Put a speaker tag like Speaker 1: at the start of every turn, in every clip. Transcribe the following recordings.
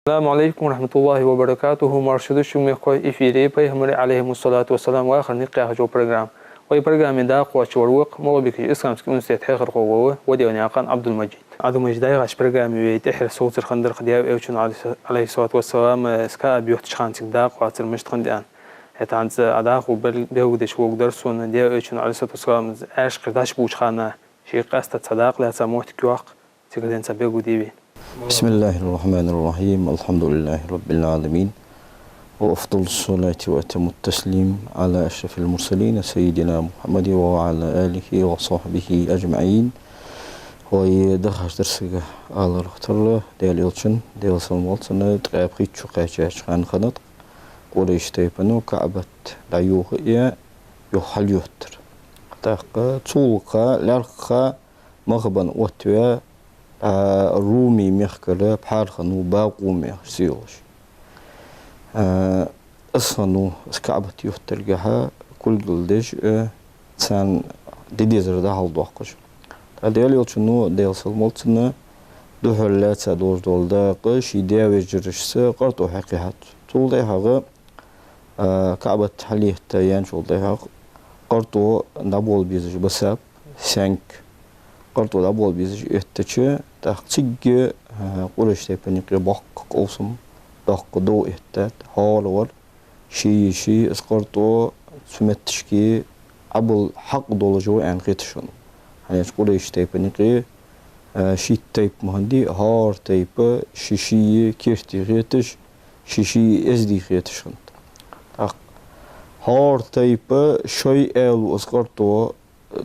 Speaker 1: السلام عليكم ورحمة الله وبركاته. مرشد شومي خوي إفيري بيهمر عليهم الصلاة والسلام وآخر نقيا جو برنامج برنامج دا قوة شوروق مو بك إسلام سكون سيتحقر قوة ودي ونعقان عبد المجيد عاش برنامج بيتحر صوت الخندر خدياب إيوشن عليه الصلاة والسلام اسكا بيوتش خانسك دا قوة المشتخن ديان هتعنز عداق وبل بيودش وقدرسون دي إيوشن عليه الصلاة والسلام عاش قرداش بوش خانة شيء قاسة صداق لا سموت كيوق تقدين سبيقو ديبي.
Speaker 2: بسم الله الرحمن الرحيم. الحمد لله رب العالمين، وأفضل الصلاة وأتم التسليم على أشرف المرسلين سيدنا محمد وعلى آله وصحبه أجمعين. ويدخش درسك على رختله ديال يلشن ديال سلمالسنا تقابقيت شقاش عن خنط قريش تيبنو كعبة دايوغيا يحل يهتر تاقا تولقا لارقا مغبن واتويا رومي ميخكلا بحارخنو باقو ميخ سيوش أصنو اسكعبة يفترقها كل قلدش تسان ديديزر دا هل دوحقش ديال يلشنو ديال سلمالتنا دوحلات سادوش دول داقش يداوي جرشسا قرطو حقيقات طول ديها كعبة حليه تايان شول ديها قرطو نابول بيزج بساب سانك قرطو دابول بيزج اتتشي تاقتيج قرش تيبنيقي باق قوسم داق دو اتات هالور شي اسقرطو سمتشكي عبل حق دولجو ان قيتشون يعني قرش تيبنيقي شي تيب مهندي هار تيب شي كيرتي غيتش شي ازدي غيتشون هار تيب شوي ال اسقرطو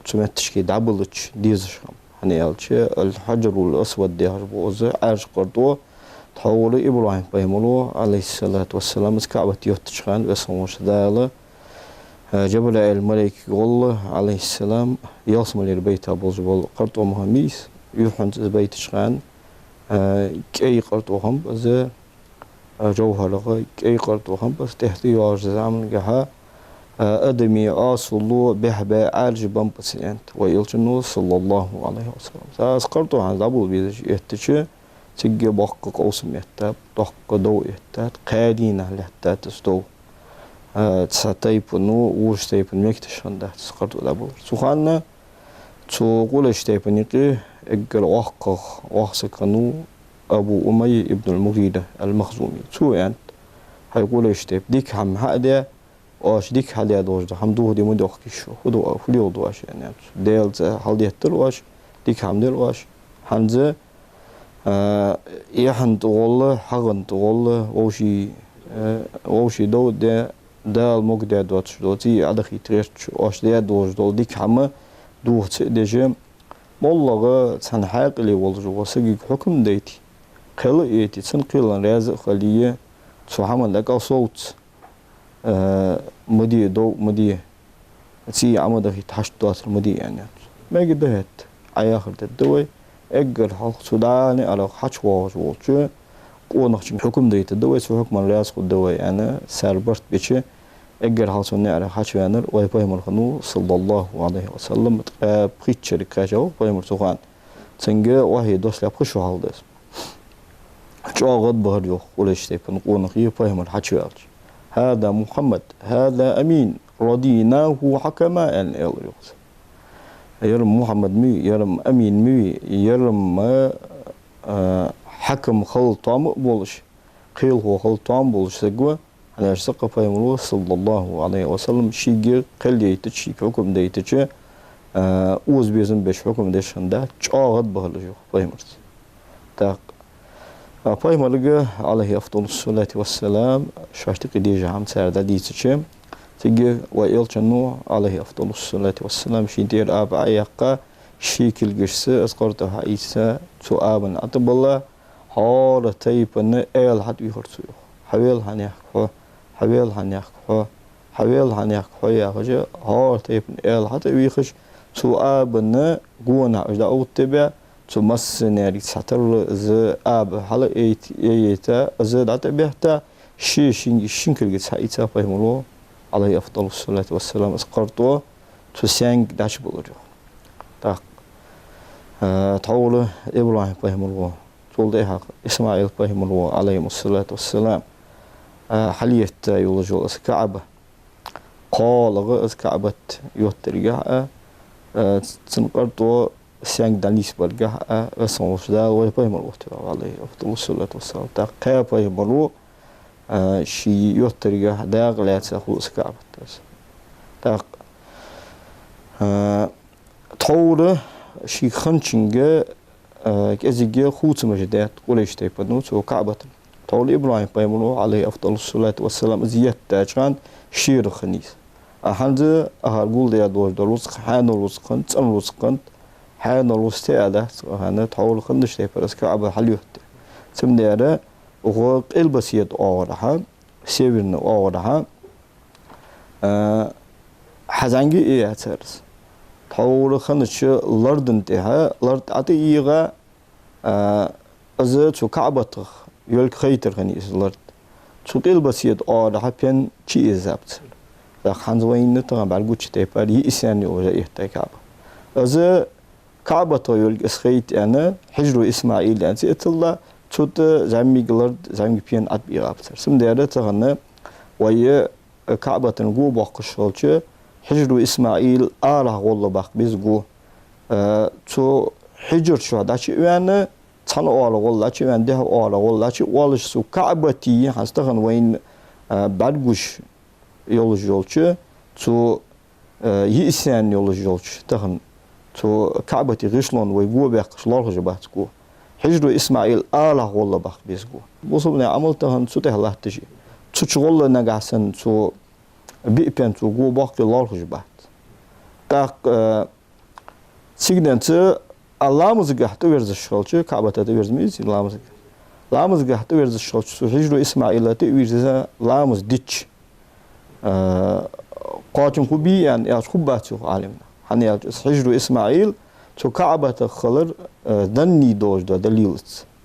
Speaker 2: سمتشكي دابلتش ديزشم يعني الحجر الأسود ده بوزة عرش قردوه تحول إبراهيم بيملو عليه الصلاة والسلام كعبة يوتشخان وسموش داله جبل الملك قول عليه السلام يصم للبيت أبو جبل قردو مهميس يوحنت البيت شخان كي قردوهم بس جوهر كي قردوهم بس تحتياج زعم جها أدمي أصلو بحبة عالج بمبسينت ويلتنو صلى الله عليه وسلم سأسقرتو عن دابل بيزج يهتشي تيجي باق قوسم يهتاب دق دو يهتاب قادين على يهتاب تستو تساتيبنو وش تيبن ميكتشان ده تسقرتو دابل سوخانا تقولش تيبنيقي اجل واقسكنو أبو أمي ابن المغيرة المخزومي سو يعني هيقولش تيب ديك هم هذا واش ديك حاليا دوج حمدوه دي مدوخ كيشو خدو فليو دواش يعني ديلز حاليا تلواش ديك حمدل واش حنزه يحن تقول حقن تقول وشي دو ده الموك ده دوتش دوتي على خيترش واش ده دوج دول ديك حما دوه دجم والله سن حق اللي والجو وسقي حكم ديتي قل ايتي سن قيلن رازق خليه سبحان لك صوت مدي دو مدي سي عمده يتحشت دوات المدي يعني ما قدهت عياخر الدوي اجل حق سوداني على حش واجوچ قونخ حكم ديت الدوي سو حكم الرئاس الدوي يعني سربرت بيچ اجل حق سوني على حش وانر واي بايمر خنو صلى الله عليه وسلم بريتشر كاجو بايمر سوخان سنجه وهي دوس لا بخشو حالدس جوغد بهر يو ولش تيبن قونخ يبايمر حش هذا محمد هذا أمين رضيناه حكما أن يلرقص يرم محمد مي يرم أمين مي يرم حكم خلطام بولش قيل هو خلطام بولش سجوا على سقف يمرو صلى الله عليه وسلم شيء قل يتشي حكم ديتشي أوز بيزن بيش حكم ديشان ده جاهد بهالجو فيمرت تاق بايمرغ عليه أفضل الصلاة والسلام شاشتك ديجا عم ساردا ديتشي تيجي ويلشنو عليه أفضل الصلاة والسلام شيدير أب عيقا شيكل جرس أسقرتها عيسى سؤابا أطب الله حار تيبن إيل حد يخرسو حويل هنيحكو يا خجا حار تيبن إيل حد يخش سؤابا قونا أجدا أو تبع تمسنيري ساتر ز اب حالا ايتا ز دات بيحتا شينكل جس ايتا فهملو عليه افضل الصلاه والسلام اسقرتو تسانك داش بولو تا تاول ابراهيم فهملو جولد إيها إسماعيل بيهم عليه الصلاة والسلام حليت يولجوا الكعبة قال الكعبة يوترجع تنقرضوا سيان دانيس برجع سنوش دا ويبهم الوتر عليه أفضل الصلاة والسلام تقى بيهم شي يوترجع دا غلات سخو الكعبة تق طور شي خنشنجة كأزيجي خوت مجدات وليش تيبنو تو كعبة طول إبراهيم بيمنو عليه أفضل الصلاة والسلام زيادة تاجان شير خنيس أهند أهرقول ديا دور دروس حان روس قنت أن روس قنت حان روس تاعده هنا طول خندش تيبر بس كعبة حليوت ثم ديا وهو البسيط أورها سيبرنا أورها حزانجي إيه ترس طول خندش لردن تها لرد عتيجا أزت وكعبة يلك خيتر خنيس لرد سوقيل بسيط ده بين شيء زبط ده خانزوين نتنا بعرقوش تيبار يساني وجا يحتاج كعبة أز كعبة يلك خيت أنا حجر إسماعيل يعني الله شوت زعمي لرد زعمي بين أبي غابتر سم ده تغنى ويا كعبة نجو باقشالش حجر إسماعيل والله باق بيزجو تو حجر شو هذا شيء يعني تنا والله شيء عنده والله شيء والله سو كعبتي هستخن وين بعدوش يولجولش تو يسان يولجولش تخن تو كعبتي غشلون ويجو باق شلون جباتكو حجر إسماعيل والله باق بيزجو وصلنا عمل تهن سو تهلا تجي تشغل نجاسن تو بيبين تو جو باقي الله جبات تاق سيجنت الله مزجح تورز الشغلش كعبة تورز ميز الله مزجح تورز الشغلش حجر إسماعيل تورز الله مزديش قاتم خبي يعني يا خباتو عالمنا حني حجر إسماعيل تو كعبة خلر دني دوج دليل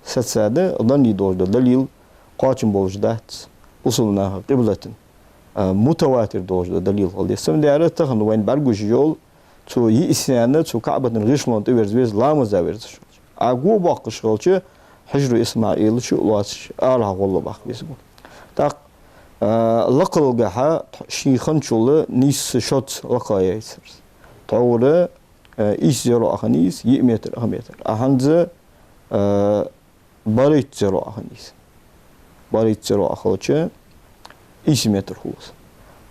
Speaker 2: ستسادة دني دوج دليل قاتم بوجدات وصلنا قبلة متواتر دوج دليل خالدي سم ديارة تخن وين برجوش يول تو يسيانة تو كعبة غشلون تورز بيز لامز دورز عقو باق شغلش حجر إسماعيل شو لاش والله باق بيزبون تاق لقل جها شي خنشول نيس شوت لقايا يسرس طورة إيش زيرو أخنيس يمتر أخمتر أهنز بريت زيرو أخنيس بريت زيرو أخوش إيش متر خوص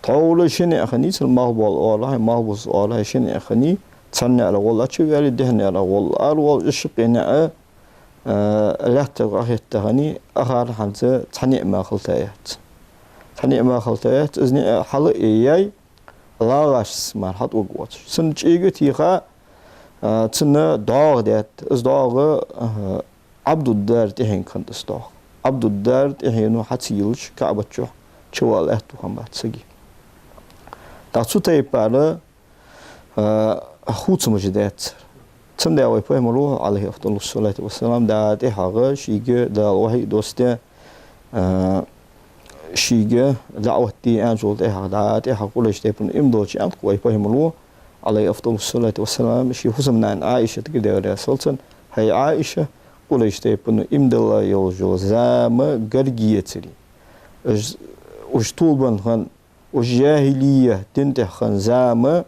Speaker 2: طول شنو أخنيس المغبول الله مغبوس الله شنو أخني تصنع على والله شو يعني دهني على والله أول الشقينا لا تغير تغني أخر حنزة تصنع ما خلطيات تصنع ما خلطيات إذن حل إياي لا غاش اسمه حط وقوات سنج إيجتيها تصنع داغ ديت إز داغ عبد الدار تهين كنت استاغ عبد الدار تهينو حتسيلش كعبة شو الله تهم بتسجي تاسو تيبارة خوت مجدات تم ده ويبقى مروه عليه أفضل الصلاة والسلام ده تحقق شيء ده واحد دوسته شيء دعوة دي أنجول ده تحقق كل شيء بن إمدوش أنت ويبقى مروه عليه أفضل الصلاة والسلام شيء خصم عن عائشة تقدر يا سلطان هي عائشة كل شيء بن إمدلا يوجو زام قرقية تري وشطوبا خان وجاهلية تنتهي خان زام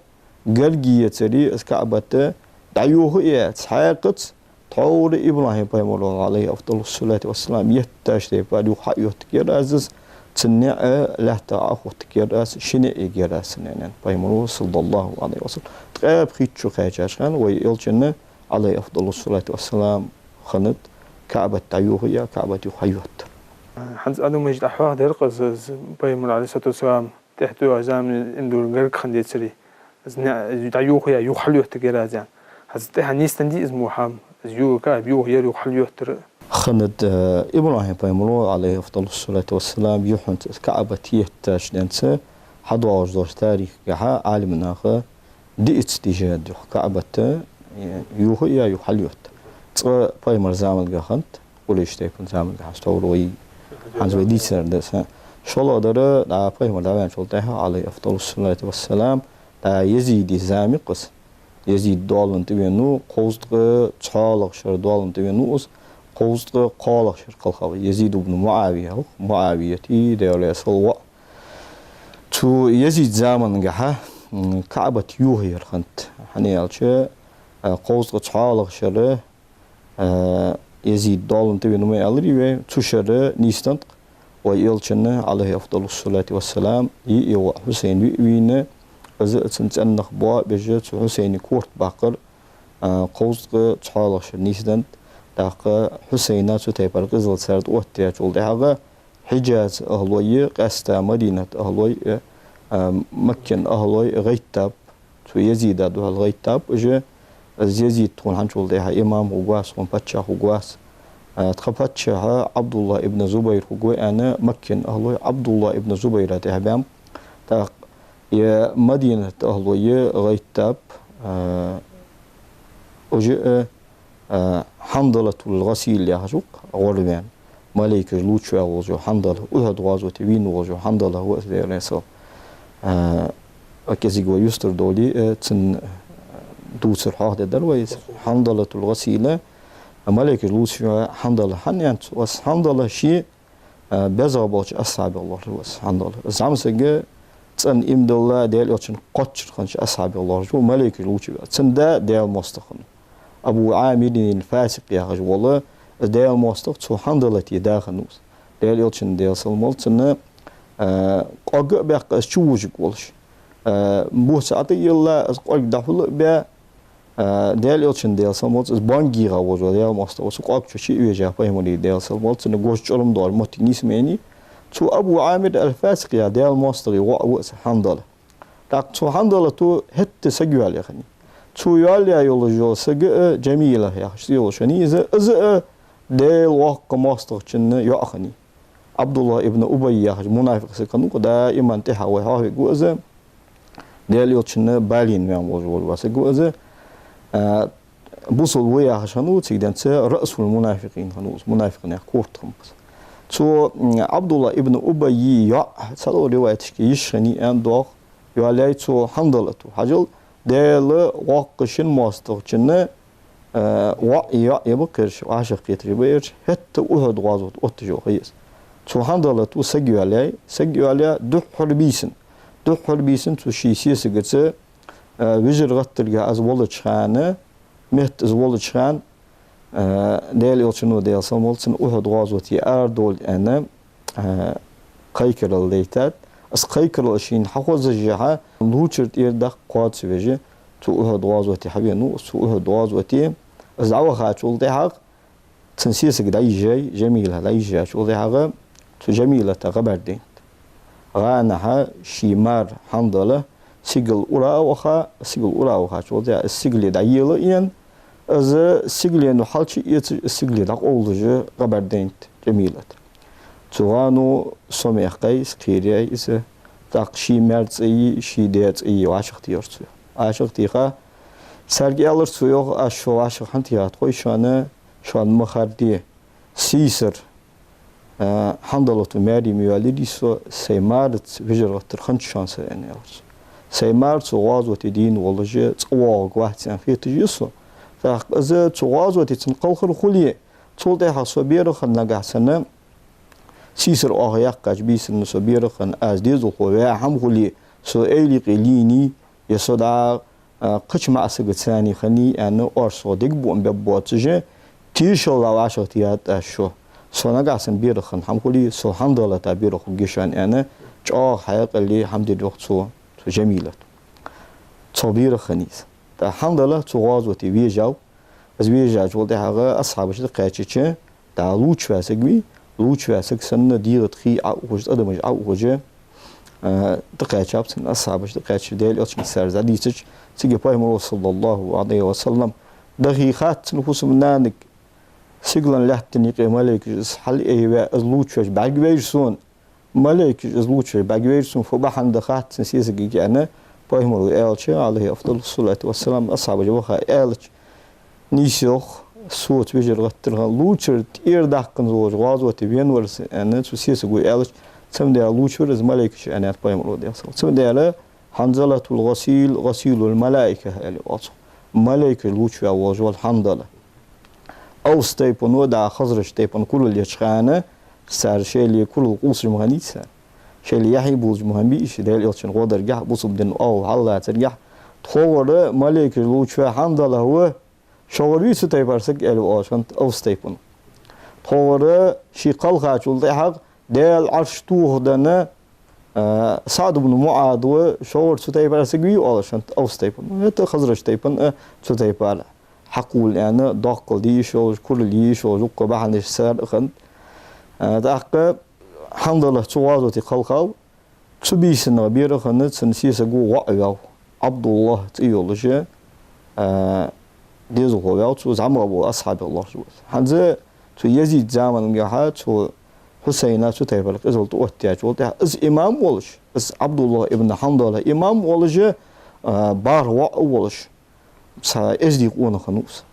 Speaker 2: قرقية تري اسكعبته دعيوه إيه تحققت طور إبراهيم بيمولون عليه أفضل الصلاة والسلام يتاشتي بعد حيوت كيراز تنع لا تعاف وتكيراز شنء كيراز نين بيمولون صلى الله عليه وسلم تقاب خيتشو خيجاشان ويلجن عليه أفضل الصلاة والسلام خنت كعبة دعيوه يا كعبة حيوت
Speaker 1: حنز أدو مجد أحواه درقز بيمول عليه الصلاة والسلام تحتو عزام اندور غير خنديت سري دعيوه يا يخلوه تكيرازان هذا هنيستندي اسمه حام زيو كاب يو يرو حليو تر
Speaker 2: خند إبراهيم بيمولو عليه أفضل الصلاة والسلام يحنت كعبة تيهتاش دنسة حدواج دوش تاريخ جها عالم ناخه دي استجاد كعبة يوه يا يحليوت ترى بيمر زامل جهنت وليش تيكون زامل جهستولوي عنزو دي سر دسه شلون داره دا بيمر داوين شلتها عليه أفضل الصلاة والسلام دا يزيد زامي قص يزيد دولن تبينو قوزق تشالق شر دولن تبينو قوزق قالق شرق الخبر يزيد بن معاوية معاوية دولة صلوة تو يزيد زمن جها كعبة يوهير خنت حنيالش قوزق قالق شر يزيد دولن تبي نما ألري وتشر نيستند ويلشنا عليه أفضل الصلاة والسلام يو حسين وين أزت أن نخبوا بجت حسين كورت باقر قوزق قالق شر نيستند داق حسين تتبر قزل سرد وقتها جولد هذا حجاز أهلوي قستا مدينة أهلوي مكة أهلوي غيتاب تو يزيد هذا الغيتاب وجه يزيد تون هنجول ده إمام هواس ومبتشا هواس تخبتشها عبد الله ابن زبير هو أنا مكة أهلوي عبد الله ابن زبير ده بام تا يا مدينة أهلوي غيتاب وجه حنظلة الغسيل يا حجوك غربان ملك لوتشوا وجو حنظلة أهد غازو تبين وجو حنظلة هو ذي نسال أكيد يستر دولي تن دوسر هذا دلويس حنظلة الغسيلة ملك لوتشوا حنظلة حنيان وس حنظلة شيء بزعباش أصحاب الله وس حنظلة زعم سجى تن إمد الله ديال يشن قطر خنش أصحاب الله جو ملك لوتشوا تن دا ديال مستخن أبو عامر الفاسق يا رجل والله ديال مستخ شو حنظلة داخل نوس ديال يشن ديال سلمال تن قاق بق شوجك والش بوس عطي الله قاق دخل ب ديال يشن ديال سلمال بانجي غوجو ديال مستخ شو قاق شيء يجا فهمني ديال سلمال تن جوش جرم دار متنيس مني شو أبو عامر الفاسق يا ديال مستخ وس حنظلة لكن شو حنظلة تو هت سجوا يا خني شو ياليا يولجو سجى جميلة يا شو شني إذا ديال واق مستخ شن يا خني عبد الله ابن أبي يا منافق سكنوا دائما تحوي هاي جوزة ديال يوتشنا بالين يوم وجول بس جوزة بوصل ويا عشانو تقدر رأس المنافقين خنوس منافقين كورتهم بس شو عبد الله ابن أبي يا سألوا روايتك يشني أن دوق يالي شو حنظلته حجل ديال واقشين ماستوشنا يا يبكرش عاشق يتربيش حتى أهد غازوت أتجو خيس شو حنظلة تو سجوا عليه دحر بيسن تو شيء سيسقط وجر غترجع از ولد شخانة مهت از ولد شخان ديال يوتشنو ديال سمولتن أهد غازوتي أردول أنا قيكر الليتات as قيكر الشين حوز الجها لوتشرت يردق قاد سويجي تو أهد غازوتي حبينو تو أهد غازوتي از عوا خاتشول ده حق تنسيسك داي جاي جميلة داي جاي شو ده حق تو جميلة تغبردين غانها شيمار حنظلة سيجل أوراوها سيجل أوراوها شو ده السيجل دايلة ين از السيجل إنه حالش السيجل داق أولجة غبردين جميلة توانو سمع قيس كيريا إذا داق شيمار أي شي ديت أي وعشق تيارتو عشق تيخا سرقي ألر سويو أشوا عشق حنتيات قوي شانه شان مخاردي سيسر حنظلة ماري ميوالدي سو سيمارت وجرة ترخنش شانس يعني أرز سيمارت غاز وتدين والله تواق واحد سان في تجيسو فإذا تواز وتنقل خليه تقول ده صبير خن نجح سنة سيسر أغيق كجبيس إنه صبير خن أزديز وخواه هم خليه سو أيلي قليني يصدع قش مع سقط ثاني خني أنه أرسو دقبو أم ببوتجه تيشو لواشة تيات أشوا سو نجاسن بيرخن هم كلي سو حنظلة بيرخ جيشان أنا جاء حياة اللي حمد الوقت سو جميلة سو بيرخنيس تا حنظلة سو غازوتي بيجاو از بيجاو جول ده حاجة أصحاب شد قاعدتش تا لوتش فاسقوي لوتش فاسق سنة ديرت خي عوج أدمج عوجه تقاعد سن أصحاب شد قاعدتش ديال أشين سرزا ديتش سيجي بايمر صلى الله عليه وسلم دقيقات نفوس منانك سيجلن لحتني ملك حل إيه أزلوتش بعجويرسون ملك أزلوتش بعجويرسون فبحن دخات سنسيسك أنا بايمر إلش عليه أفضل الصلاة والسلام أصحاب جوخا إلش نيسوخ صوت بيجر غترها لوتشر تير دقن زوج غازو تبين ورس أنا سنسيسك إلش سمدي لوتشر از ملك أنا بايمر ده سمدي على حنظلة الغسيل غسيل الملائكة اللي أصلا ملائكة لوتشر وجوال حنظلة أوس تيبون ودا خزرج تيبون كل اللي يشخانه سار شيء اللي كل قوس مغني سار شيء اللي يحيي بوز مهمي شيء ده اللي يلشن غادر جح بوس بدن أو الله ترجع تخور ملك الوجه فحمد الله هو شغلي ستيبرسك ألو عشان أوس تيبون تخور شيء قل خاطر ده دال عرش توه دنا سعد بن معاذ وشور ستيبرسك بيو عشان أوس تيبون هذا خزرج تيبون ستيبر حقول يعني داقل دي شو كل دي شو جوك بعد السر خن داق الحمد لله توازوتي خلقاو تبيسنا بير خن سنسيس جو وعيو عبد الله تيولجي ديزو هو تو زعما ابو اصحاب الله شو هذا تو يزيد زمان جها تو حسين تو تيبل ازول تو اتياج ولت از امام ولش از عبد الله ابن حنظله امام ولج بار ولش سا ازدي قونه خنوس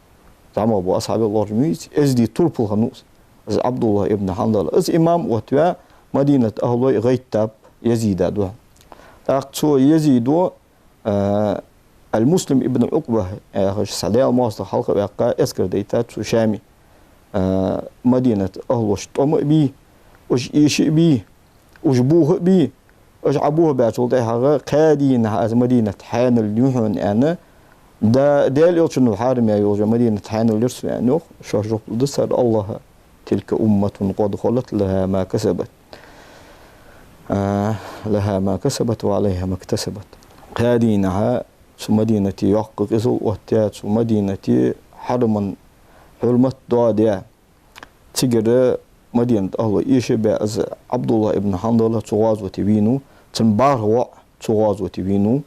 Speaker 2: زعما ابو اصحاب الله جميت ازدي تربل خنوس از عبد الله ابن حنظله از امام وتوا مدينه اهل غيتاب يزيد دو تاقتو يزيد المسلم ابن عقبه سعداء الماستر حلقه بقى اسكر ديتا تو شامي مدينه اهل شطم بي وش يشي بي وش بوه بي وش عبوه باتول ده قادين از مدينه حان اليوهن انا دا ديال يوشنو حارم يا يوجا مدينة حان اليرس يعني شرجوا دسر الله تلك أمة قد خلت لها ما كسبت لها ما كسبت وعليها ما اكتسبت قادينها مدينة يحقق إزو واتيات مدينة حرما حرمت داديا تجر مدينة أهل إيش بأز عبد الله ابن حنظلة تغاز وتبينو تنبار تغاز وتبينو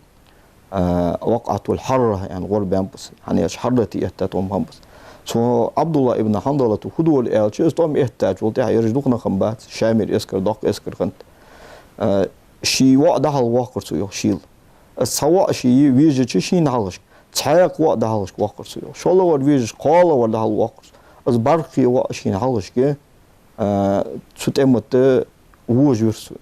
Speaker 2: وقعة الحرة يعني غرب بس يعني حرتي احتاتهم هم بس سو عبد الله ابن حنظلة هدو الآلش استوم احتاج ولتها يرجدونا خنبات شامر اسكر دق اسكر خنت شي وقت هالواقر سويو شيل السواء شي ويجي شي نعلش تحيق وقت هالش واقر سويو شو الله ور ويجي قال ولا هالواقر از برقي وقت شي نعلش كه تتمت وجور سويو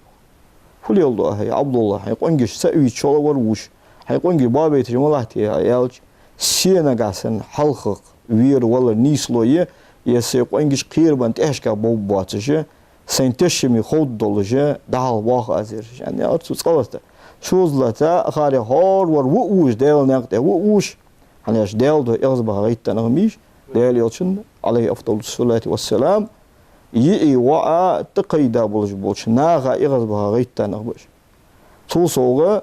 Speaker 2: كل يلدو هي عبد الله هيقونجش سوي شو الله ور وش هيقونجي بابي تجملاتي يالش سينا قاسن حلق وير ولا نيسلويه يسيقونجش قيربان تحشكا بوباتشه سنتشمي خود دولجه دال واق ازير يعني ارتو صلته شوزلتا خاري هار ور ووش ديل نقطه ووش هناش ديل دو ازبا غيت نغميش ديل يلشن عليه افضل الصلاه والسلام يي وا تقيدا بولج ناغا ازبا غيت نغمش توسوغه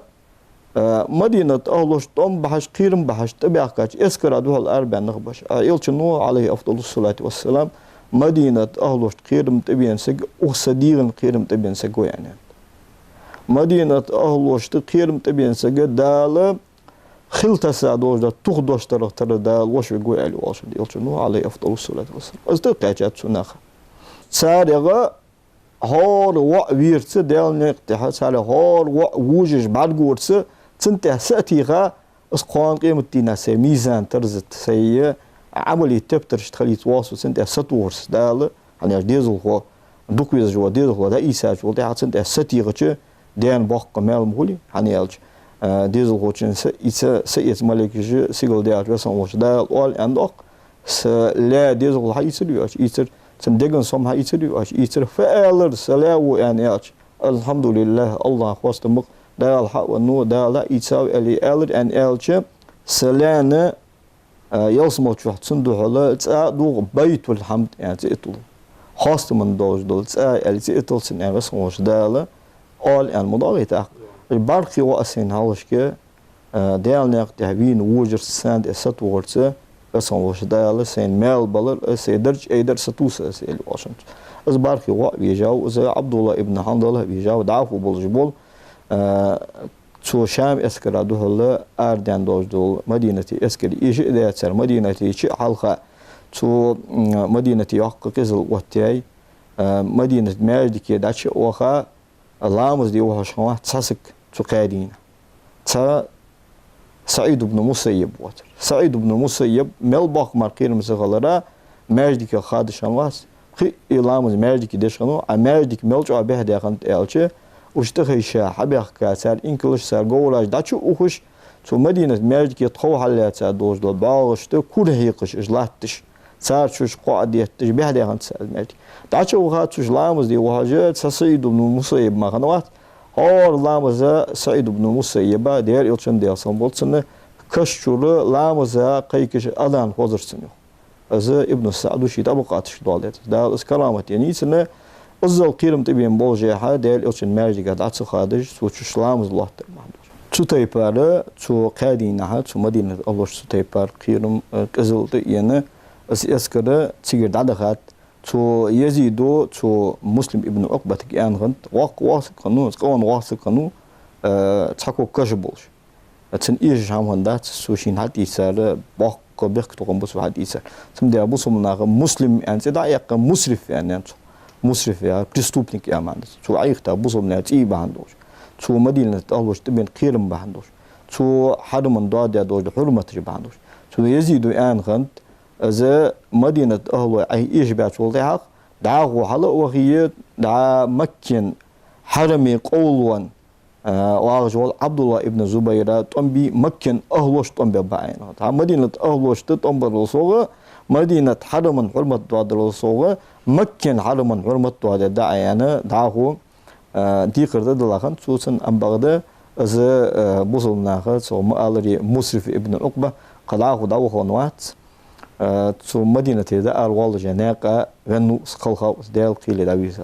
Speaker 2: مدينة أهلوش طم بحش قيرم بحش تبعكاش اسكر أدوها الأربع نغبش يلشنو عليه أفضل الصلاة والسلام مدينة أهلوش قيرم تبين سج وصديقن قيرم تبين سجو يعني مدينة أهلوش قيرم تبين سج دال خلت سعدوش دا تخدوش ترى دال وش بيقول عليه واش يلشنو عليه أفضل الصلاة والسلام أصدقائي سناخ سارغة هار ويرتس دال نقطة سارة هار ووجج بعد قورتس تنتهي سأتيغا اسقوان قيمة دينا سي ميزان ترزت سي عملي تبترش تخلي تواصل سنتهي ستورس دال يعني ديزل هو دوكويز جوا ديزل هو دا إيسا جوا دي حد سنتهي سأتيغا ديان باق مال مغولي يعني يالج ديزل هو چن سيئت ملك جي سيغل ديات ويسان وش دال أول اندوق لا ديزل هو يسريوش يسر سندقن سمها يسريوش يسر فعلر سلاو يعني يالج الحمد لله الله خواست مق دال حق ونو دال يتساوي اللي ألر أن ألش سلانة يلسمو تشوح تصندو حلا تساعدو بيت الحمد يعني تقتل خاصة من دوج دول تساعد اللي تقتل سن بس موش دال أول يعني مضاغي تاق البارقي واسين هالش كه دال ناق تهبين وجر ساند اسات ورتس بس موش دال سين مال بلر سيدرج ايدر ستوس سيل واشنطن از بارقي وا بيجاو از عبد الله ابن حنظله بيجاو دعفو بولجبول تو شام اسكر دوهل اردن دوجدول مدينه اسكر يجي داتر مدينه يجي حلقه تو مدينه يحقق كزل وتاي مدينه ماجدكي داتش وخا لامز دي وها شوا تسسك تو قادين تا سعيد بن مسيب وتر سعيد بن مسيب ملبق مرقير مسغلرا ماجدكي خادش واس خي لامز ماجدكي دشنو ماجدك ملجو به دخنت الچه وشتخيشا حبيخ كاسر إنكلش سر جولاج داتشو أخش تو مدينة ماجدكي تخو حلات سر دوج دول باغشت كل هيقش إجلاتش صار شوش قاعد تشبه ده عن سالمتي دعش وقت شوش لامز دي وهاجت سعيد بن المسيب ما خنوات هور لامز سعيد بن المسيب دير يلشن ديال سنبولسن كشور لامز قيكش أذان حضر سنو از ابن سعد وشي طبقاتش دولت دا اس كلامت يعني سنه ازل قيرم تبين بوجه ها ديل يلشن مارجي قد عص خادج سوچ لامز الله تمام شو تيبار شو قادينها شو مدينة الله شو تيبار قيرم كزل يعني اسكره تيجر دادخات شو يزيدو شو مسلم ابن عقبة كيان غنت واثق قانون قوان واثق قانون تحكو كشبولش تن إيش هم هندات سوشين حتى يصير باق بيك تقوم بس واحد يصير ثم ده أبو سمنا مسلم يعني ده يق مسرف يعني مسرف يا كريستوبنيك يا مان شو عيق تا أبو سمنا تي بهندوش شو مدينة الله تبين قيرم بهندوش شو حد من داد يا دوج حرمة بهندوش شو يزيدو يعني غنت إذا مدينة أهله إيش بيعتول ده دعوا حلا وهي دع مكن حرمي قولون وأرجول عبد الله ابن زبير تنبي مكن أهلوش تنبي بعينه مدينة أهلوش تنبي الرسول مدينة حرم حرمة دواد الرسول مكن حرم حرمة دواد دعيانه دعوا دي قرده دلخن سوسن أم بغده إذا بوصلنا خلاص مالري مسرف ابن عقبة قلعه دعوه خنوات تو مدينة هذا الوالد جناقة ونوس خلقه دال قيل داويس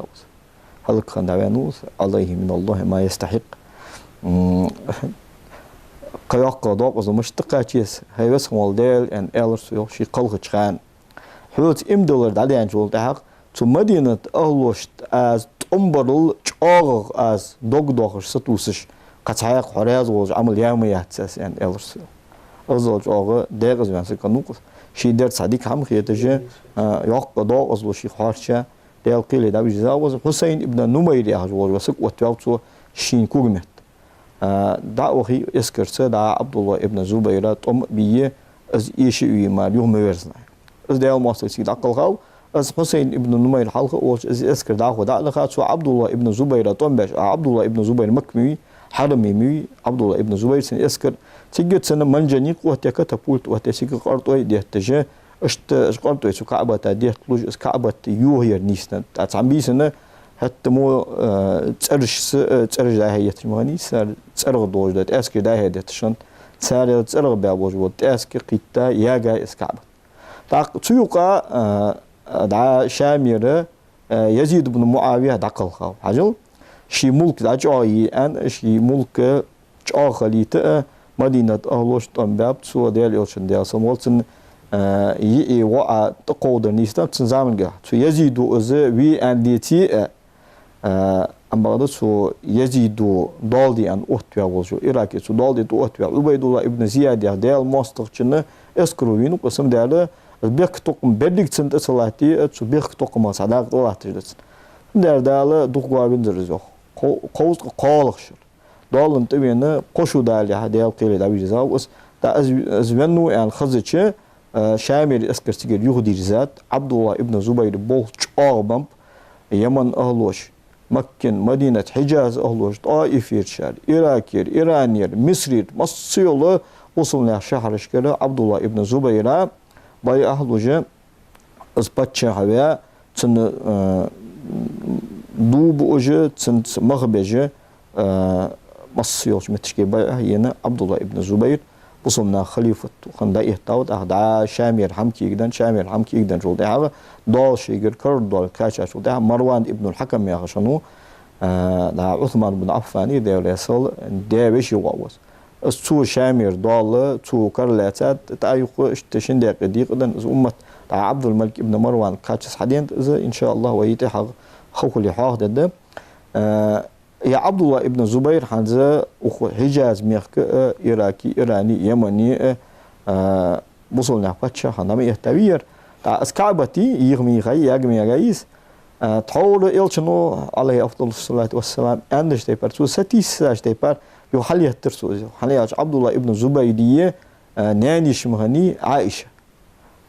Speaker 2: هل كان داوينوس عليه من الله ما يستحق قياق قضاء وزو مشتقاتيس هاي بس والدال ان الرس شي قلق خان حوت امدولر دالي انجول تاق تو مدينة اهلوشت از تنبرل چاغ از دوغ ستوسش قصايق حراز وز عمل يوميات ان الرس ازو چاغ دغز وانس كنوق شيدر صديق هم خيتجه يق قضاء وزو شي خارشه دال قيل داويس زاوز حسين ابن نمير يا جوز وسق وتوالتو شين كوغمت دعوه يسكرت دا عبد الله ابن زبير طم بيه از يشي ما يوم ويرزنا از دال ماستر سي دقلغاو از حسين ابن نمير حلقه او از يسكر دعوه دقلغا سو عبد الله ابن زبير طم باش عبد الله ابن زبير مكمي حرمي مي عبد الله ابن زبير سن يسكر تيجت سنه منجني قوت كتابولت وتسيق قرطوي ديتجه اشت قرطوي سو كعبه تديت لوج اس كعبه يوهير نيسن تعمبي سنه حتى مو ترش ده هي تماني سر ترغ دوج ده اسكي ده هي تشن سر ترغ بابوج ود اسكي قيتا ياغا اسكعب تا تيوقا دا شامير يزيد بن معاويه دقل خاو حاجل شي ملك دا جاي ان شي ملك جا خليته مدينه اهلوش باب سو ديال يوشن ديال سمولتن يي وا تقود نيستا تزامنغا تو يزيد از وي ان دي تي أما سو يزيد دالدي أن أوتوا وجو إراكي سو دالدي تو أوتوا عبيد الله ابن زياد يهدال ماسترشنا اسكروينو قسم داله بيك توقم بدك سنت صلاتي سو بيك توقم صداق طلعتجلس داله دوقوا بندرزو قوس قالخشر دالن تبينا قشو دالي هدال قيل داوي جزاوس دا ازونو ان خزچه شامل اسكرتيجر يهودي جزات عبد الله ابن زبير بولچ اغبم يمن اهلوش مكن مدينة حجاز أهلوش طائف يرشال إراكير إيرانير مصرير مصيولة وصلنا شهر شكرا عبد الله ابن زبير باي أهلوش أزباتشا هوا تن دوب أوجه تن مغبجة مصيولش متشكي باي أهينا عبد الله ابن زبير وصلنا خليفة خندا إهتاوت أهدا شامير حمكي جدا شامير حمكي جدا شو ده دال شيجر كر دال كاشا شو ده مروان ابن الحكم يا شنو دا عثمان بن عفان ده يصل ده بيش يواوس السو شامير دال سو كرلاتات تايق اشتشن ده قديق ده أمة دا عبد الملك ابن مروان كاشس حدين إذا إن شاء الله ويتحق خوكلي حاق ده يا عبد الله ابن زبير حنزة حجاز ميخك إراكي إيراني يمني بوصلنا فتشة حنام يهتوير اسكعبتي يغمي غي يغمي غيس تحول إلشنو عليه أفضل الصلاة والسلام عندش تيبر سو ستيس تيبر يو حالي يهترسو حالي عبد الله ابن زبير ناني شمغني عائشة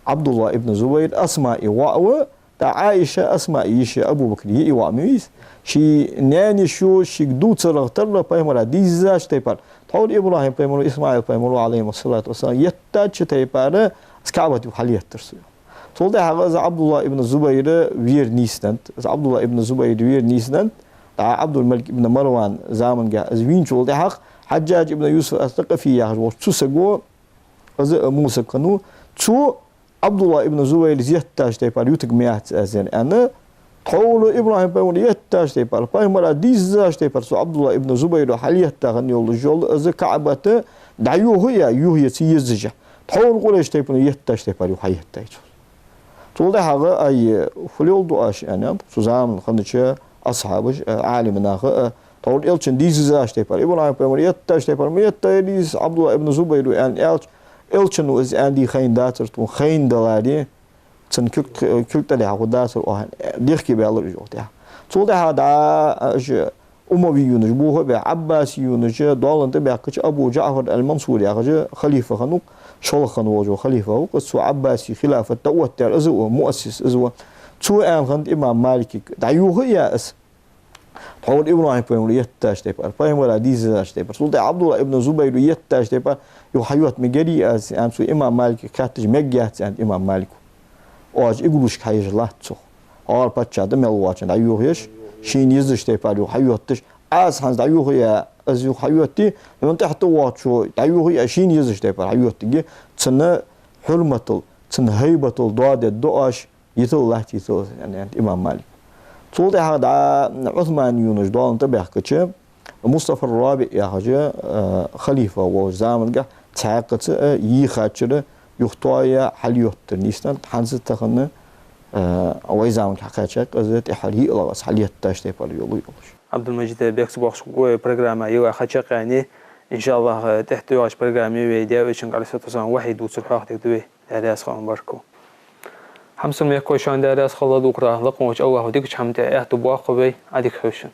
Speaker 2: عبد الله ابن زبير أسماء واو تا عائشة أسماء يش أبو بكر يواميس شي ناني شو شي دو ترغتر بيمرا ديزاش تيبر تحول إبراهيم بيمرو إسماعيل بيمرو عليه الصلاة والسلام يتاج تيبر اسكعبتي حالي يهترسو تقول ده هذا عبد الله ابن الزبير وير نيسنت عبد الله ابن الزبير وير نيسنت عبد الملك ابن مروان زامن جا زوين شو ده حق حجاج ابن يوسف الثقفي يا هو شو سجوا از موسى كانوا شو عبد الله ابن الزبير زيتاش تبار يوتك ميات أزين أنا قول إبراهيم بقول يتاش تبار فهمرا ديزاش تبار سو عبد الله ابن الزبير حاليا تغني يول الجول از كعبته دعيوه يا سيزجه قول قريش تبار يتاش تبار يحيي تاج تقول ده هذا أي فليول دعاش أنا سوزام خندش أصحابش عالمنا تقول إلشن ديزاش تبار إبراهيم بقول يتاش تبار يتاش عبد الله ابن الزبير يعني إلشن وز عندي خين داتر تون خين دلاري تن كل تلي هو داتر وهن ديخ بيالر جوتها تقول ده هذا أمويون جبوه بعباسيون جا دولن تبع كش أبو جعفر المنصور يا رجال خليفة خنوق شل خنوج وخليفة وقصوا عباسي خلافة توتر أزوا مؤسس أزوا شو أم خند إمام مالك دعيوه يا أس تقول إبراهيم بيقول يتاش تبار فهم ولا ديزاش تبار تقول ده عبد الله ابن الزبير يتاش تبار يحيوت مجري أس أم سو إمام مالك كاتج مجيات عند إمام مالك واج يقولوش كايج لاتو أول بتشاد ملواتش دعيوه يش شين يزش تبار يحيوتش أس هنز دعيوه يا أز يحيوتي من تحت واتشو دعيوه يا شين يزش تبار حيوتي تنا حرمة تنا هيبة الضاد الدعاش يتول لحتي يتول يعني عند إمام مالك تقول ده هذا عثمان يونس دون تبع كتشب مصطفى الرابع يا حاجة خليفة وزامن جه تعقد يخاتشر يختايا حليوت نيستان حنز تخنه ويزامن حكاتشك أزت حلي لغاس حليت تاشتي باليولي
Speaker 1: عبد المجيد بيكس بوخش قوي برنامج يو خاتشك يعني إن شاء الله تحت يواش برنامج ويديا ويشنق على ستة واحد وتصلح وقت تدوي هذا أسخان بركو حمسن ميكوشان دارس خلاد وقرأ لقموش أوه وديك حمتى أهتبوا قبي عديك حوشن